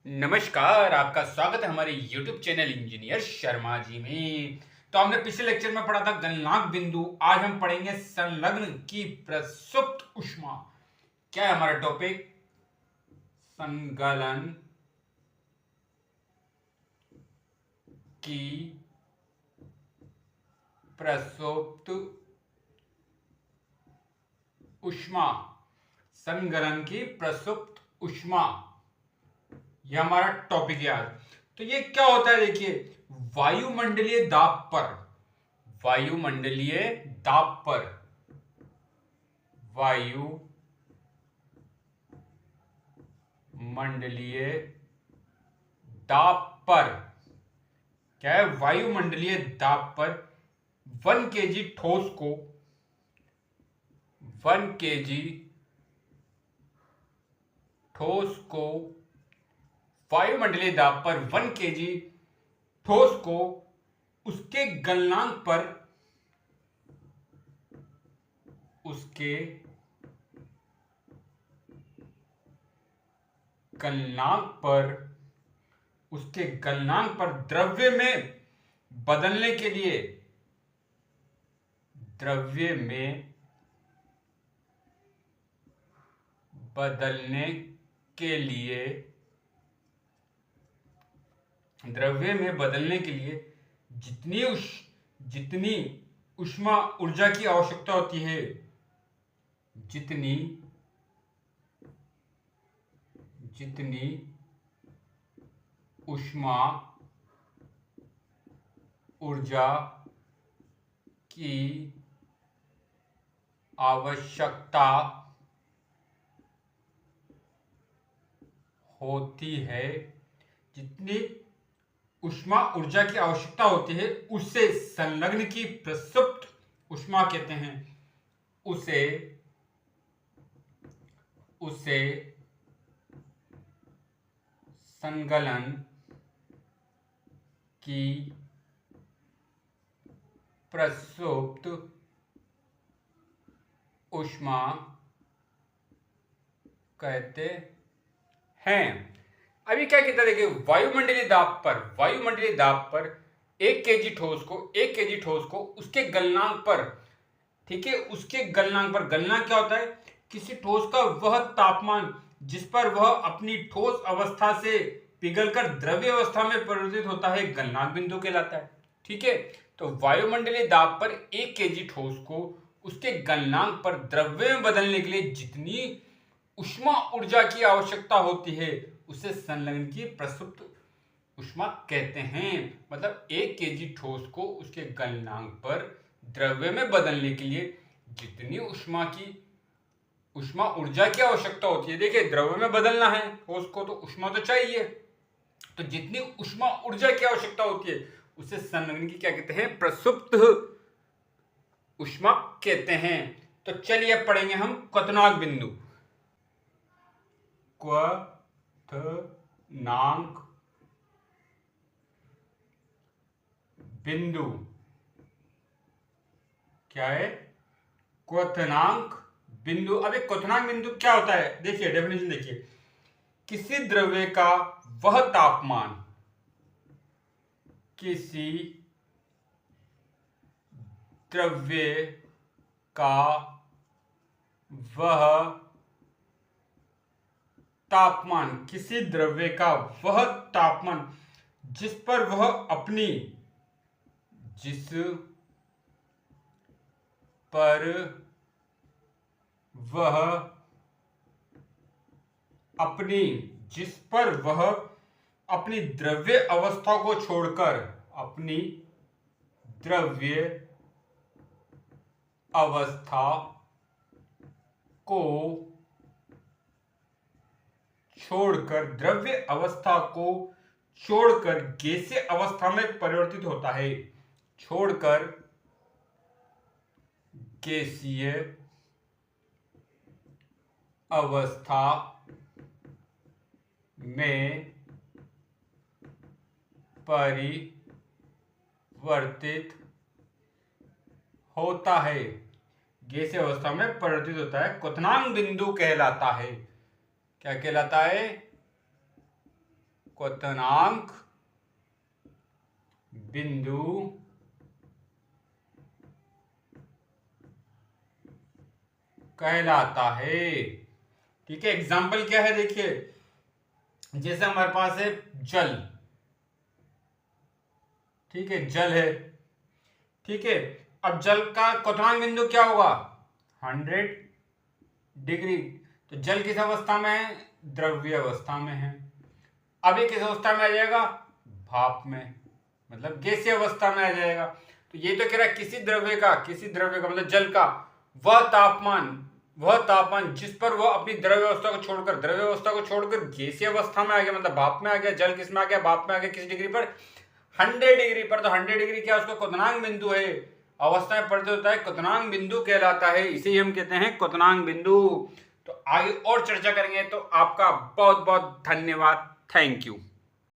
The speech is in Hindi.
नमस्कार, आपका स्वागत है हमारे YouTube channel engineer Sharma ji में। तो हमने पिछले लेक्चर में पढ़ा था गलनांक बिंदु। आज हम पढ़ेंगे संलग्न की प्रसुप्त ऊष्मा। क्या है हमारा टॉपिक? संगलन की प्रसुप्त ऊष्मा। संगलन की प्रसुप्त ऊष्मा, यह हमारा टॉपिक है आज। तो ये क्या होता है, देखिए, वायुमंडलीय दाब पर, वायुमंडलीय दाब पर, वायुमंडलीय दाब पर, क्या है, वायुमंडलीय दाब पर 1 केजी ठोस को 1 केजी ठोस को वायुमंडलीय दाब पर 1 केजी ठोस को उसके गलनांक पर, उसके गलनांक पर, उसके गलनांक पर द्रव्य में बदलने के लिए, द्रव्य में बदलने के लिए, द्रव्य में बदलने के लिए जितनी ऊष्मा ऊर्जा की आवश्यकता होती है, जितनी ऊष्मा ऊर्जा की आवश्यकता होती है, जितनी ऊष्मा ऊर्जा की आवश्यकता होती है, उसे संलग्न की प्रसुप्त ऊष्मा कहते हैं। उसे संगलन की प्रसुप्त ऊष्मा कहते हैं। अभी क्या कहता है, देखिए, वायुमंडलीय दाब पर 1 केजी ठोस को उसके गलनांक पर, ठीक है, उसके गलनांक पर, गलनांक क्या होता है? किसी ठोस का वह तापमान जिस पर वह अपनी ठोस अवस्था से पिघलकर द्रव्य अवस्था में परिवर्तित होता है, गलनांक बिंदु कहलाता है। ठीक है, तो वायुमंडलीय दाब पर 1 केजी ठोस को उसके गलनांक पर द्रव्य में बदलने के लिए जितनी ऊष्मा ऊर्जा की आवश्यकता होती है, उसे संलग्न की प्रसुप्त ऊष्मा कहते हैं। मतलब 1 केजी ठोस को उसके गलनांक पर द्रव्य में बदलने के लिए जितनी ऊष्मा ऊर्जा की आवश्यकता होती है, देखिए, द्रव्य में बदलना है ठोस को, तो ऊष्मा तो चाहिए, तो जितनी ऊष्मा ऊर्जा की आवश्यकता होती है, उसे संलग्न की क्या कहते हैं? प्रसुप्त ऊष्मा कहते हैं। तो चलिए पढ़ेंगे हम क्वथनांक बिंदु। क्वथनांक बिंदु क्या है? क्वथनांक बिंदु। अब एक क्वथनांक बिंदु क्या होता है, देखिए, डेफिनेशन देखिए, किसी द्रव्य का वह तापमान, किसी द्रव्य का वह तापमान, किसी द्रव्य का वह तापमान जिस पर वह अपनी, जिस पर वह अपनी, जिस पर वह अपनी द्रव्य अवस्था को छोड़कर, अपनी द्रव्य अवस्था को छोड़कर, द्रव्य अवस्था को छोड़कर गैसीय अवस्था में परिवर्तित होता है, छोड़कर गैसीय अवस्था में परिवर्तित होता है, गैसीय अवस्था में परिवर्तित होता है, क्वथनांक बिंदु कहलाता है। क्या कहलाता है? क्वथनांक बिंदु कहलाता है। ठीक है, एग्जाम्पल क्या है देखिए, जैसे हमारे पास है जल, ठीक है, जल है, ठीक है। अब जल का क्वथनांक बिंदु क्या होगा? 100 डिग्री। तो जल किस अवस्था में है? द्रव्य अवस्था में है। अब ये किस अवस्था में आ जाएगा? भाप में, मतलब गैसीय अवस्था में आ जाएगा। तो ये तो कह रहा है किसी द्रव्य का मतलब जल का वह तापमान जिस पर वह अपनी द्रव्य अवस्था को छोड़कर गैसीय अवस्था में आ गया, मतलब भाप में आ गया। जल किस में आ गया? भाप में आ गया। किस डिग्री पर? 100 डिग्री पर। तो 100 डिग्री क्या उसका क्वथनांक बिंदु है, अवस्था में परिवर्तित होता है, क्वथनांक बिंदु कहलाता है। इसे ही हम कहते हैं क्वथनांक बिंदु। तो आगे और चर्चा करेंगे। तो आपका बहुत बहुत धन्यवाद। Thank you.